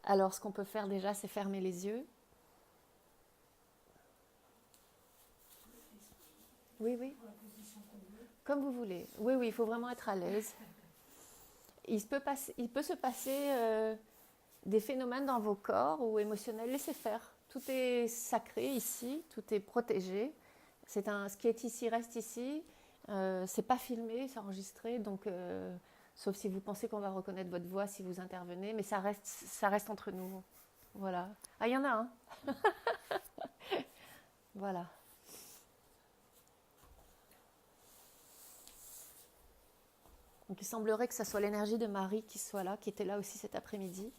Alors, ce qu'on peut faire déjà, c'est fermer les yeux. Oui, oui, comme vous voulez. Oui, oui, il faut vraiment être à l'aise. Il peut se passer des phénomènes dans vos corps ou émotionnels. Laissez faire. Tout est sacré ici, tout est protégé. Ce qui est ici reste ici. C'est pas filmé, c'est enregistré, donc sauf si vous pensez qu'on va reconnaître votre voix si vous intervenez, mais ça reste entre nous. Voilà. Ah, il y en a un. Voilà. Donc il semblerait que ce soit l'énergie de Marie qui soit là, qui était là aussi cet après-midi.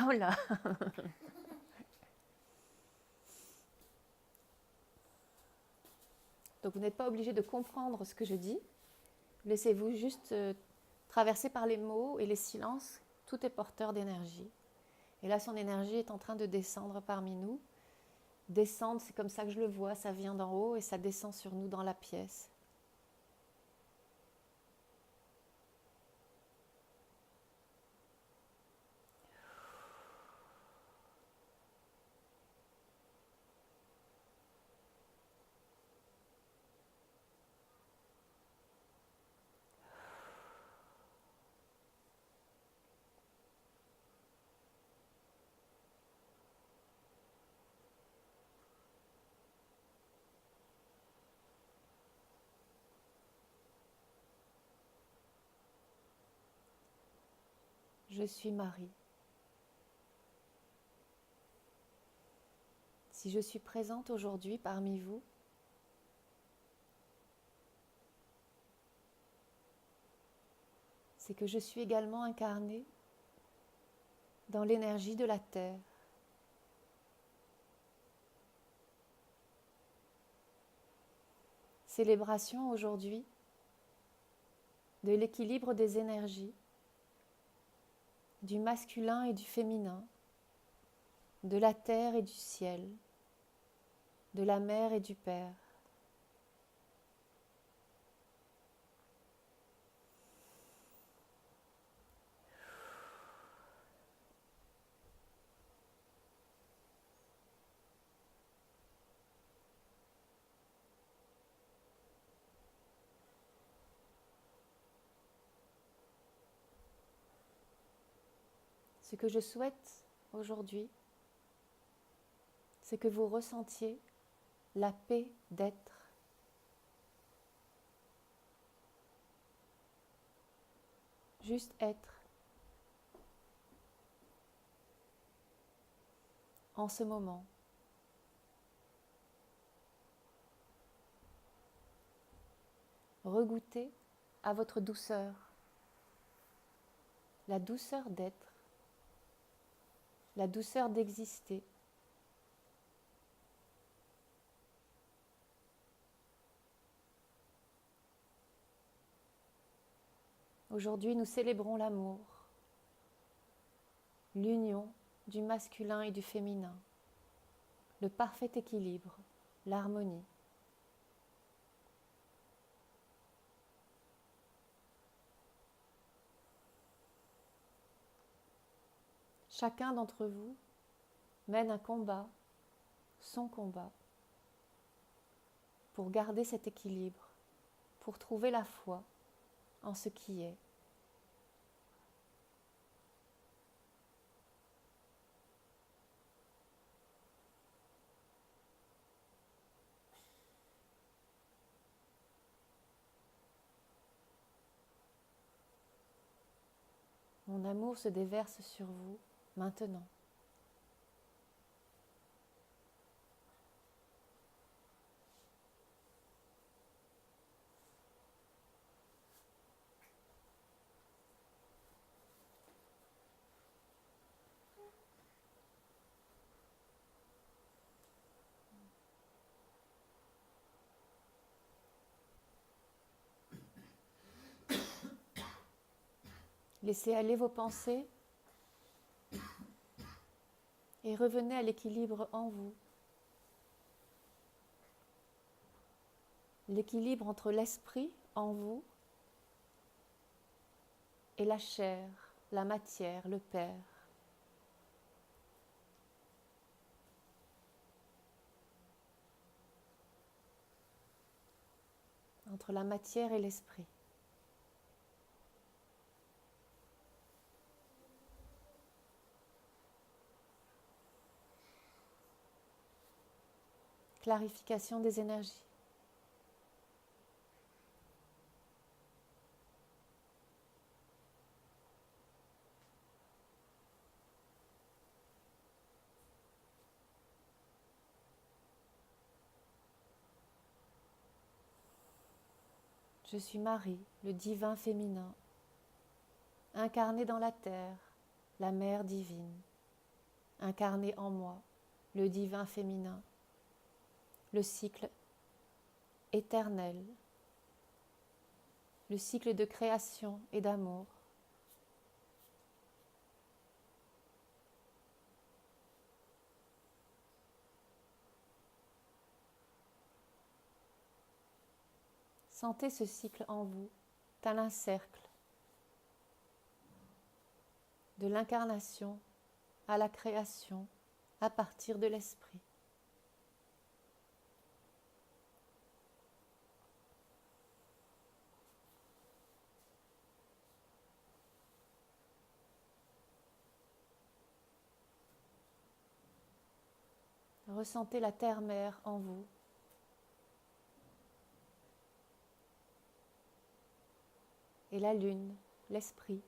Oh là. Donc vous n'êtes pas obligé de comprendre ce que je dis. Laissez-vous juste traverser par les mots et les silences. Tout est porteur d'énergie. Et là, son énergie est en train de descendre parmi nous. Descendre, c'est comme ça que je le vois, ça vient d'en haut et ça descend sur nous dans la pièce. Je suis Marie. Si je suis présente aujourd'hui parmi vous, c'est que je suis également incarnée dans l'énergie de la Terre. Célébration aujourd'hui de l'équilibre des énergies, du masculin et du féminin, de la terre et du ciel, de la mère et du père. Ce que je souhaite aujourd'hui, c'est que vous ressentiez la paix d'être. Juste être. En ce moment. Regoutez à votre douceur. La douceur d'être. La douceur d'exister. Aujourd'hui, nous célébrons l'amour, l'union du masculin et du féminin, le parfait équilibre, l'harmonie. Chacun d'entre vous mène un combat, son combat, pour garder cet équilibre, pour trouver la foi en ce qui est. Mon amour se déverse sur vous maintenant. Laissez aller vos pensées et revenez à l'équilibre en vous. l'équilibre entre l'esprit en vous et la chair, la matière, le Père. Entre la matière et l'esprit. Clarification des énergies. Je suis Marie, le divin féminin, incarné dans la terre, la mère divine, incarné en moi, le divin féminin, le cycle éternel, le cycle de création et d'amour. Sentez ce cycle en vous, tel un cercle, de l'incarnation à la création à partir de l'esprit. Ressentez la terre-mère en vous. Et la lune, l'esprit.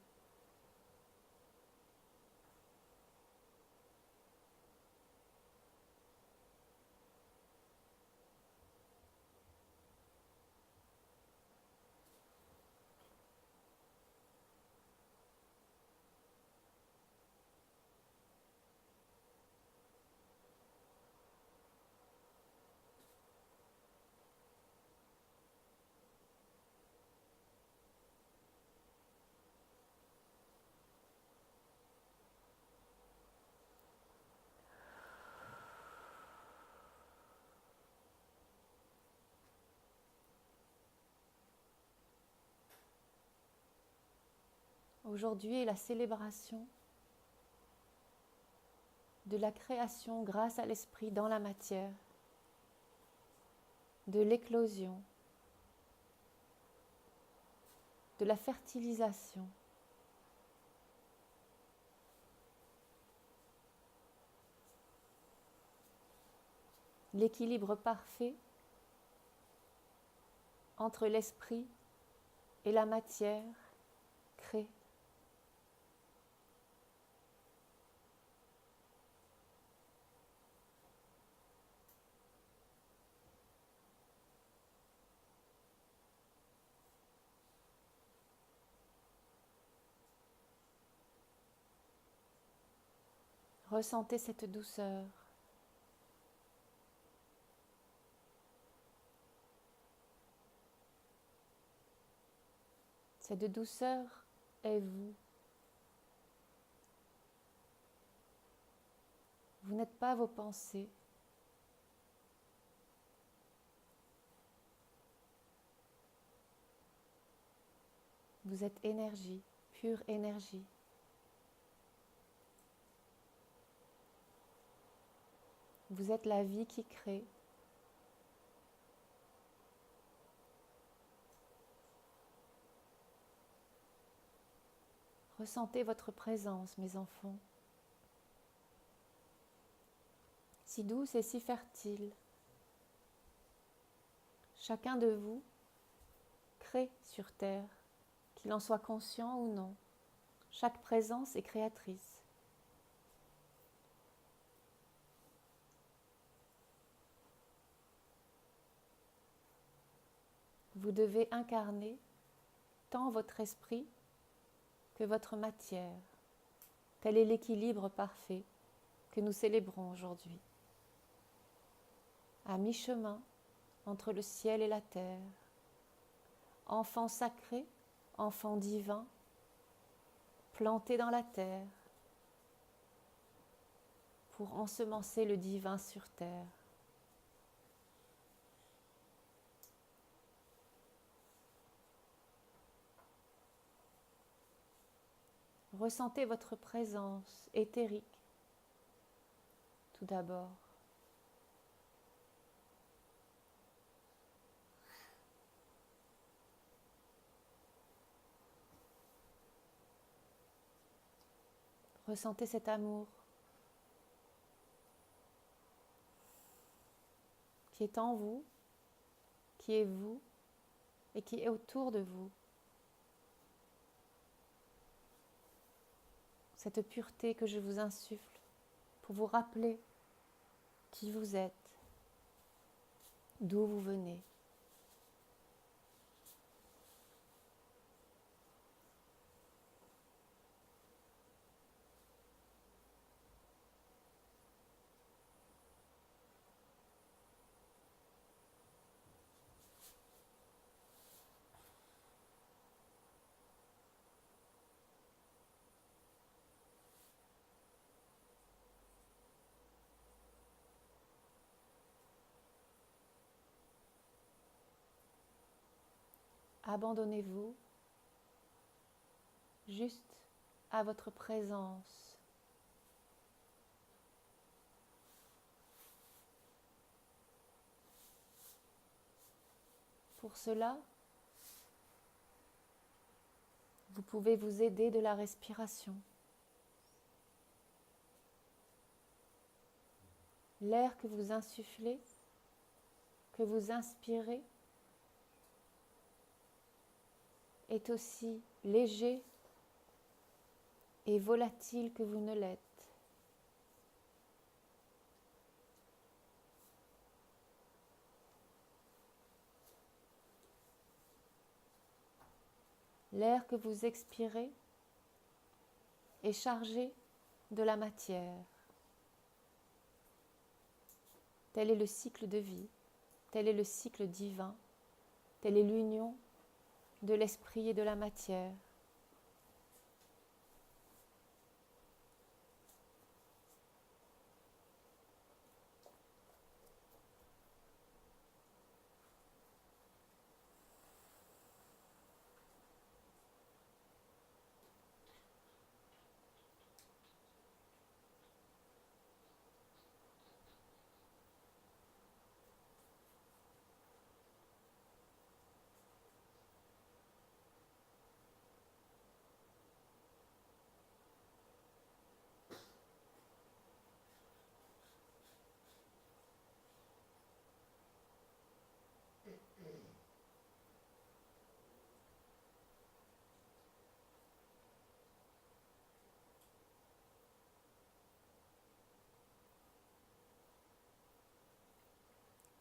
Aujourd'hui est la célébration de la création grâce à l'esprit dans la matière, de l'éclosion, de la fertilisation, l'équilibre parfait entre l'esprit et la matière crée. Ressentez cette douceur. Cette douceur est vous. Vous n'êtes pas vos pensées. Vous êtes énergie, pure énergie. Vous êtes la vie qui crée. Ressentez votre présence, mes enfants. Si douce et si fertile. Chacun de vous crée sur terre, qu'il en soit conscient ou non. Chaque présence est créatrice. Vous devez incarner tant votre esprit que votre matière. Tel est l'équilibre parfait que nous célébrons aujourd'hui. À mi-chemin entre le ciel et la terre, enfant sacré, enfant divin, planté dans la terre pour ensemencer le divin sur terre. Ressentez votre présence éthérique tout d'abord. Ressentez cet amour qui est en vous, qui est vous et qui est autour de vous. Cette pureté que je vous insuffle pour vous rappeler qui vous êtes, d'où vous venez. Abandonnez-vous juste à votre présence. Pour cela, vous pouvez vous aider de la respiration. L'air que vous insufflez, que vous inspirez, est aussi léger et volatile que vous ne l'êtes. L'air que vous expirez est chargé de la matière. Tel est le cycle de vie, tel est le cycle divin, telle est l'union de l'esprit et de la matière.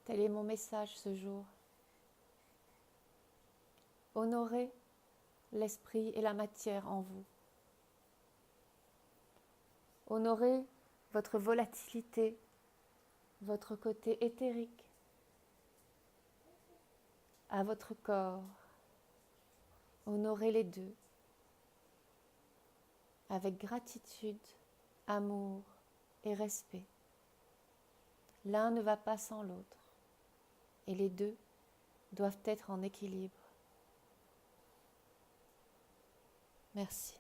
Tel est mon message ce jour. Honorez l'esprit et la matière en vous. Honorez votre volatilité, votre côté éthérique, à votre corps. Honorez les deux avec gratitude, amour et respect. L'un ne va pas sans l'autre et les deux doivent être en équilibre. Merci.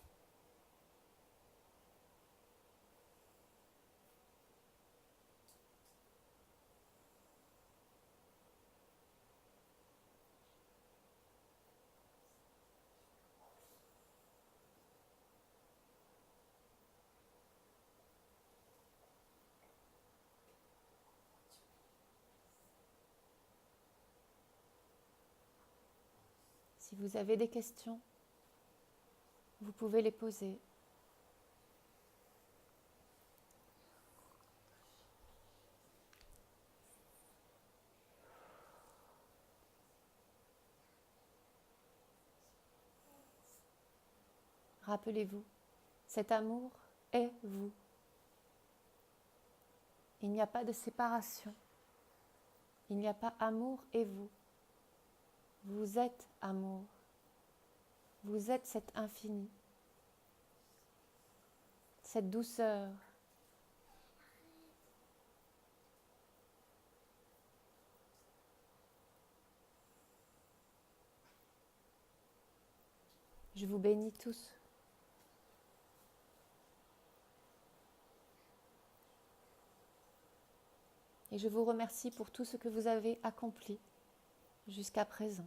Si vous avez des questions, vous pouvez les poser. Rappelez-vous, cet amour est vous. Il n'y a pas de séparation. Il n'y a pas amour et vous. Vous êtes amour. Vous êtes cet infini, cette douceur. Je vous bénis tous. Et je vous remercie pour tout ce que vous avez accompli jusqu'à présent.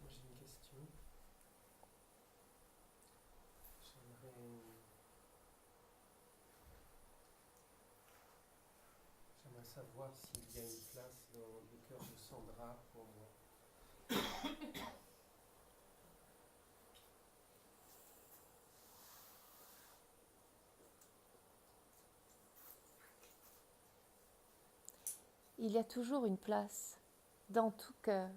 J'ai une question. J'aimerais savoir s'il y a une place dans le cœur de Sandra pour moi. Il y a toujours une place dans tout cœur.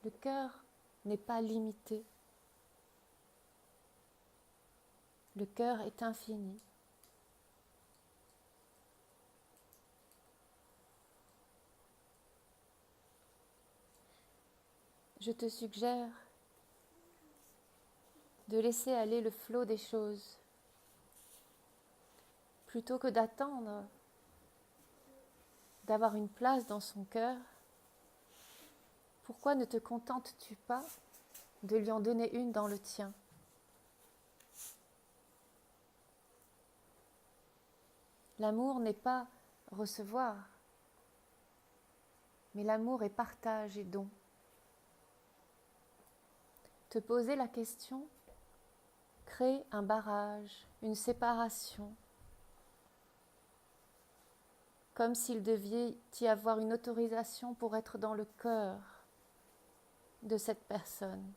Le cœur n'est pas limité. Le cœur est infini. Je te suggère de laisser aller le flot des choses plutôt que d'attendre d'avoir une place dans son cœur. Pourquoi ne te contentes-tu pas de lui en donner une dans le tien ? L'amour n'est pas recevoir, mais l'amour est partage et don. Te poser la question crée un barrage, une séparation, comme s'il devait y avoir une autorisation pour être dans le cœur de cette personne.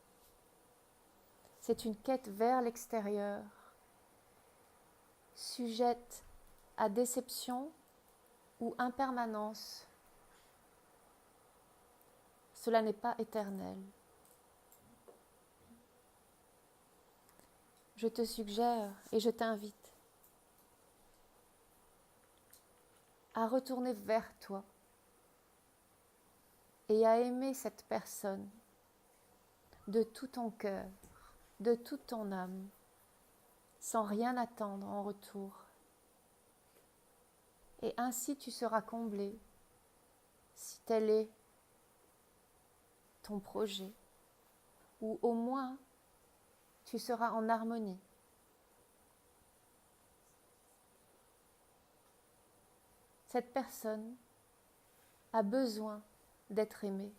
C'est une quête vers l'extérieur, sujette à déception ou impermanence. Cela n'est pas éternel. Je te suggère et je t'invite à retourner vers toi et à aimer cette personne de tout ton cœur, de toute ton âme, sans rien attendre en retour. Et ainsi tu seras comblé, si tel est ton projet, ou au moins tu seras en harmonie. Cette personne a besoin d'être aimée.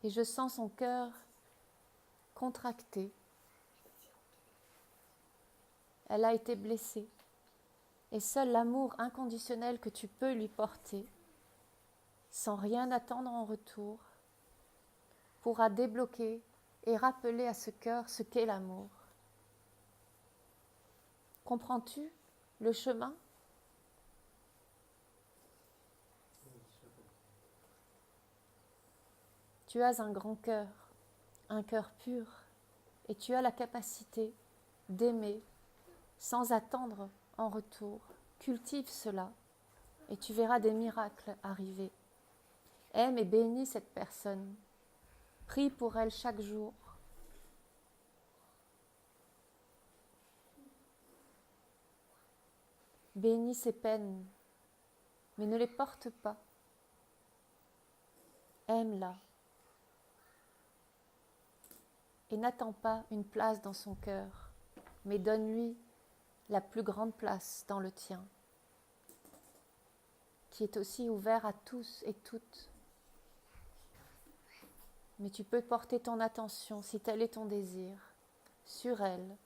Et je sens son cœur contracté. Elle a été blessée. Et seul l'amour inconditionnel que tu peux lui porter, sans rien attendre en retour, pourra débloquer et rappeler à ce cœur ce qu'est l'amour. Comprends-tu le chemin ? Tu as un grand cœur, un cœur pur, et tu as la capacité d'aimer sans attendre en retour. Cultive cela et tu verras des miracles arriver. Aime et bénis cette personne. Prie pour elle chaque jour. Bénis ses peines, mais ne les porte pas. Aime-la. Et n'attends pas une place dans son cœur, mais donne-lui la plus grande place dans le tien, qui est aussi ouvert à tous et toutes. Mais tu peux porter ton attention, si tel est ton désir, sur elle.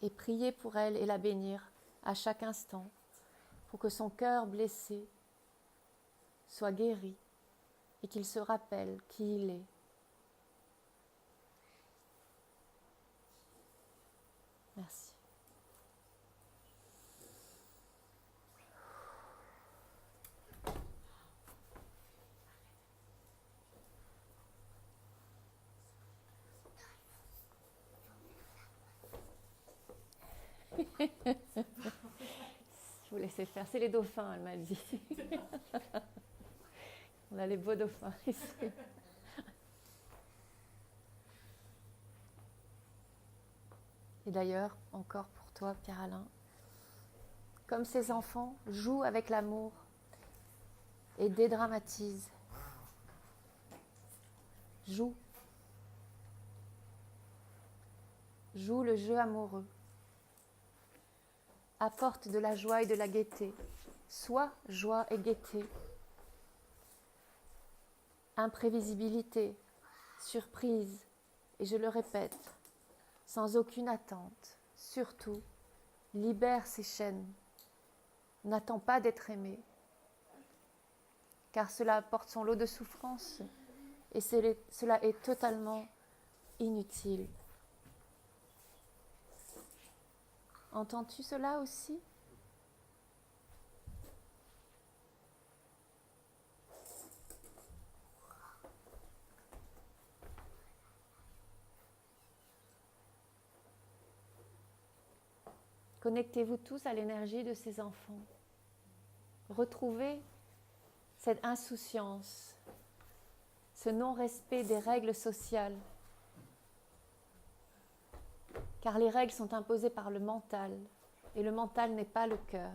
Et prier pour elle et la bénir à chaque instant, pour que son cœur blessé soit guéri et qu'il se rappelle qui il est. Merci. Je vous laissais faire. C'est les dauphins, elle m'a dit. On a les beaux dauphins ici. Et d'ailleurs, encore pour toi, Pierre-Alain, comme ces enfants, joue avec l'amour et dédramatise. Joue. Joue le jeu amoureux. Apporte de la joie et de la gaieté. Sois joie et gaieté. Imprévisibilité, surprise, et je le répète, sans aucune attente. Surtout, libère ces chaînes. N'attends pas d'être aimé, car cela apporte son lot de souffrance et cela est totalement inutile. Entends-tu cela aussi ? Connectez-vous tous à l'énergie de ces enfants. Retrouvez cette insouciance, ce non-respect des règles sociales. Car les règles sont imposées par le mental, et le mental n'est pas le cœur.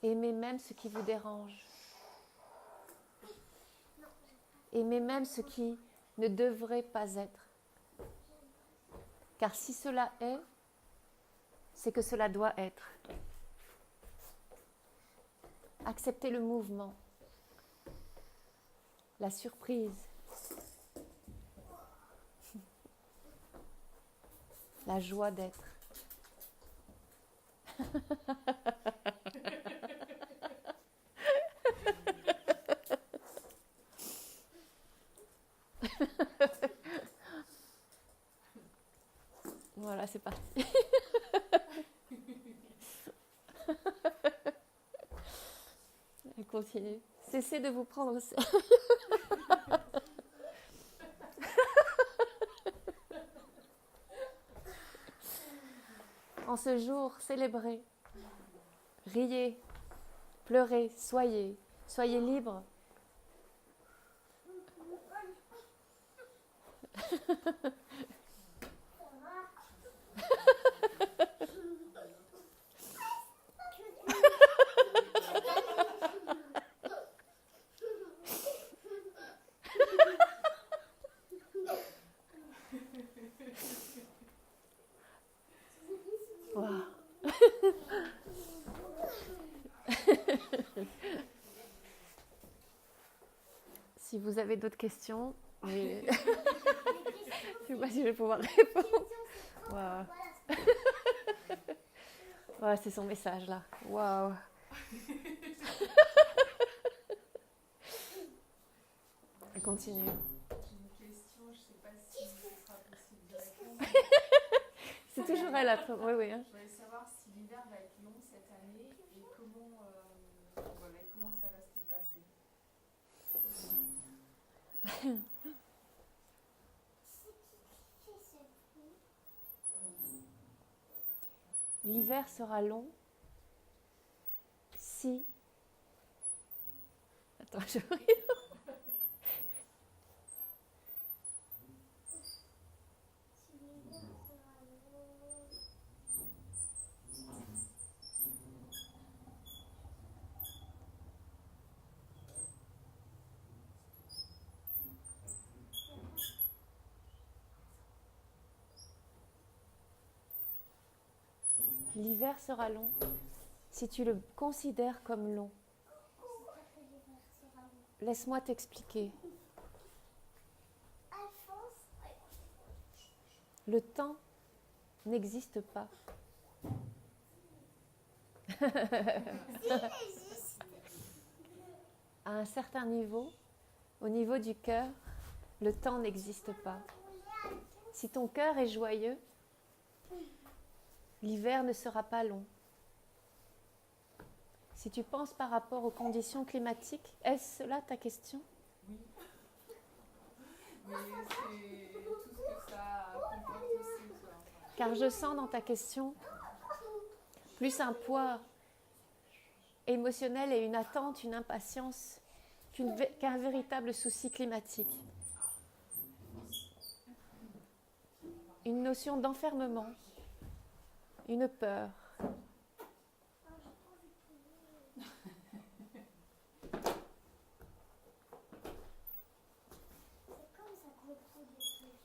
Aimez même ce qui vous dérange. Aimez même ce qui ne devrait pas être. Car si cela est, c'est que cela doit être. Acceptez le mouvement, la surprise, la joie d'être. Voilà, c'est parti. Continue. Cessez de vous prendre au sérieux. En ce jour, célébrez, riez, pleurez, soyez libres. Wow. Si vous avez d'autres questions, mais... je ne sais pas si je vais pouvoir répondre. Wow. Ouais, c'est son message là. Waouh. continue. J'ai une question, je ne sais pas si ce sera possible de répondre. C'est toujours elle après. Oui, oui. Hein. Je voulais savoir si l'hiver va être long cette année et comment ça va se passer. L'hiver sera long si... Attends, je ris. L'hiver sera long si tu le considères comme long. Laisse-moi t'expliquer. Le temps n'existe pas. À un certain niveau, au niveau du cœur, le temps n'existe pas. Si ton cœur est joyeux, l'hiver ne sera pas long. Si tu penses par rapport aux conditions climatiques, est-ce cela ta question ? Oui. Mais c'est tout ce que ça comporte aussi. Quoi. Car je sens dans ta question plus un poids émotionnel et une attente, une impatience qu'un véritable souci climatique. Une notion d'enfermement, une peur.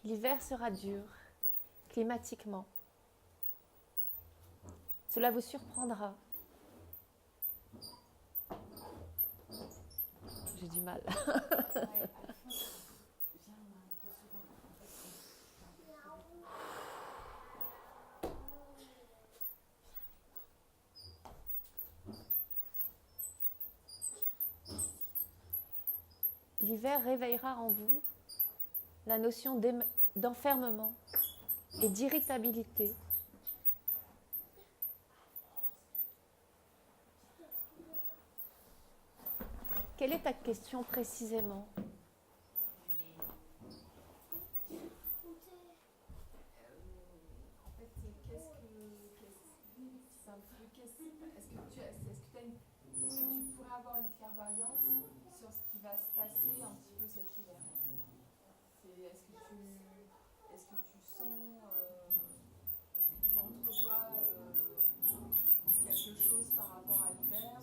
L'hiver sera dur, climatiquement. Cela vous surprendra. J'ai du mal. L'hiver réveillera en vous la notion d'enfermement et d'irritabilité. Quelle est ta question précisément ? En fait, est-ce que tu pourrais avoir une clairvoyance sur ce qui va se passer un petit peu cet hiver ? Est-ce que tu sens, est-ce que tu entrevois quelque chose par rapport à l'hiver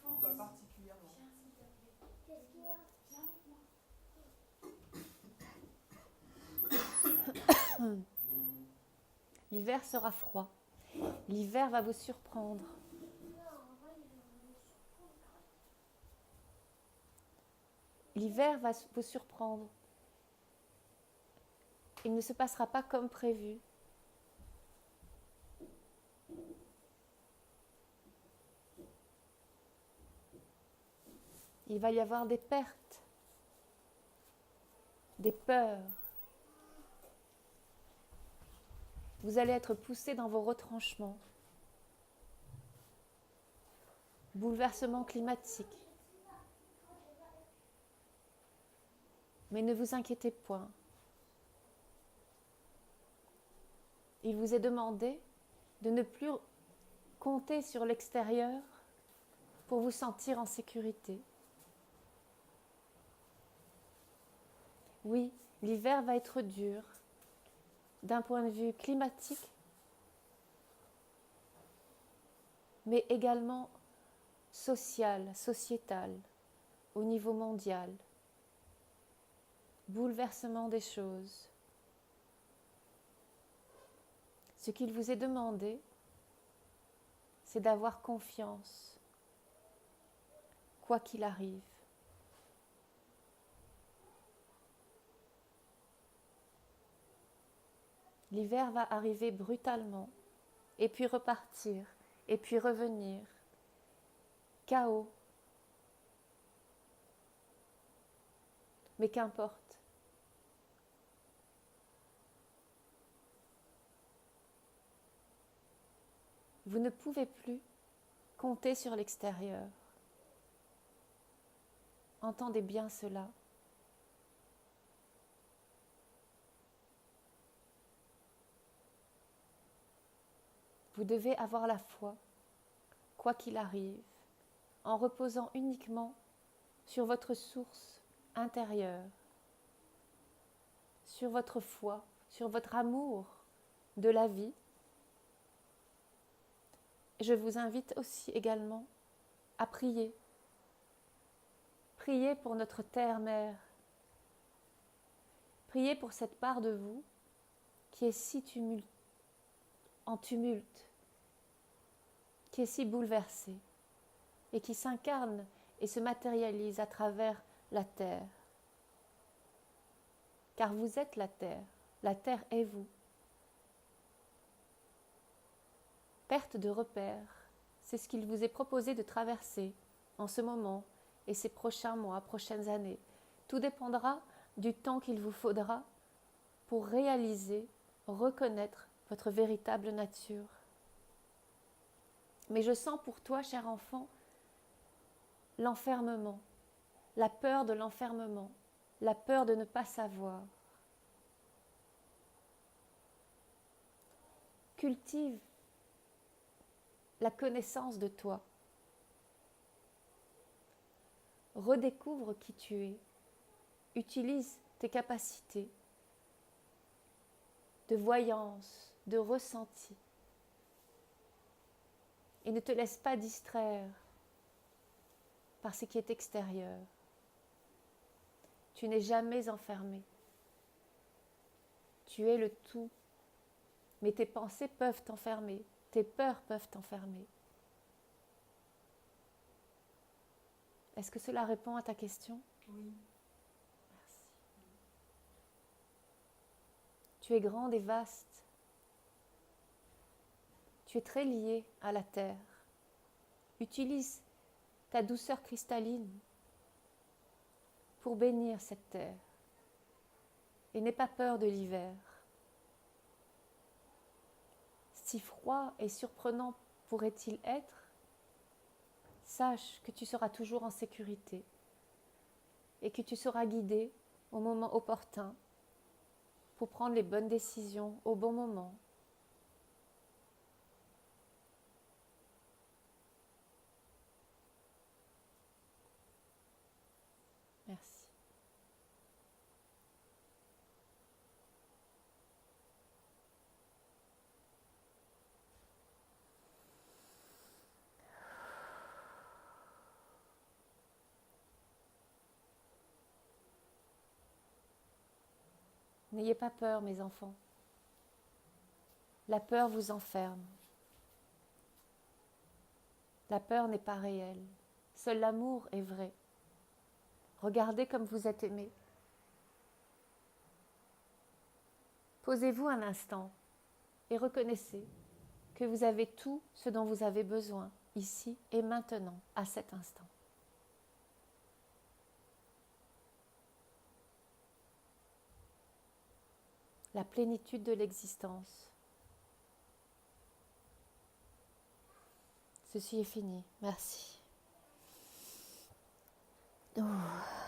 ou pas particulièrement ? L'hiver sera froid. L'hiver va vous surprendre. L'hiver va vous surprendre. Il ne se passera pas comme prévu. Il va y avoir des pertes, des peurs. Vous allez être poussé dans vos retranchements. Bouleversement climatique. Mais ne vous inquiétez point. Il vous est demandé de ne plus compter sur l'extérieur pour vous sentir en sécurité. Oui, l'hiver va être dur d'un point de vue climatique, mais également social, sociétal, au niveau mondial. Bouleversement des choses. Ce qu'il vous est demandé, c'est d'avoir confiance, quoi qu'il arrive. L'hiver va arriver brutalement, et puis repartir, et puis revenir. Chaos. Mais qu'importe. Vous ne pouvez plus compter sur l'extérieur. Entendez bien cela. Vous devez avoir la foi, quoi qu'il arrive, en reposant uniquement sur votre source intérieure, sur votre foi, sur votre amour de la vie. Je vous invite aussi également à prier. Priez pour notre terre-mère. Priez pour cette part de vous qui est si en tumulte, qui est si bouleversée et qui s'incarne et se matérialise à travers la terre. Car vous êtes la terre est vous. Perte de repères, c'est ce qu'il vous est proposé de traverser en ce moment et ces prochains mois, prochaines années. Tout dépendra du temps qu'il vous faudra pour réaliser, reconnaître votre véritable nature. Mais je sens pour toi, cher enfant, l'enfermement, la peur de l'enfermement, la peur de ne pas savoir. Cultive la connaissance de toi. Redécouvre qui tu es. Utilise tes capacités de voyance, de ressenti. Et ne te laisse pas distraire par ce qui est extérieur. Tu n'es jamais enfermé. Tu es le tout. Mais tes pensées peuvent t'enfermer. Tes peurs peuvent t'enfermer. Est-ce que cela répond à ta question? Oui. Merci. Tu es grande et vaste. Tu es très lié à la terre. Utilise ta douceur cristalline pour bénir cette terre. Et n'aie pas peur de l'hiver. Si froid et surprenant pourrait-il être, sache que tu seras toujours en sécurité et que tu seras guidé au moment opportun pour prendre les bonnes décisions au bon moment. Merci. N'ayez pas peur, mes enfants. La peur vous enferme. La peur n'est pas réelle. Seul l'amour est vrai. Regardez comme vous êtes aimés. Posez-vous un instant et reconnaissez que vous avez tout ce dont vous avez besoin, ici et maintenant, à cet instant. La plénitude de l'existence. Ceci est fini. Merci. Oh.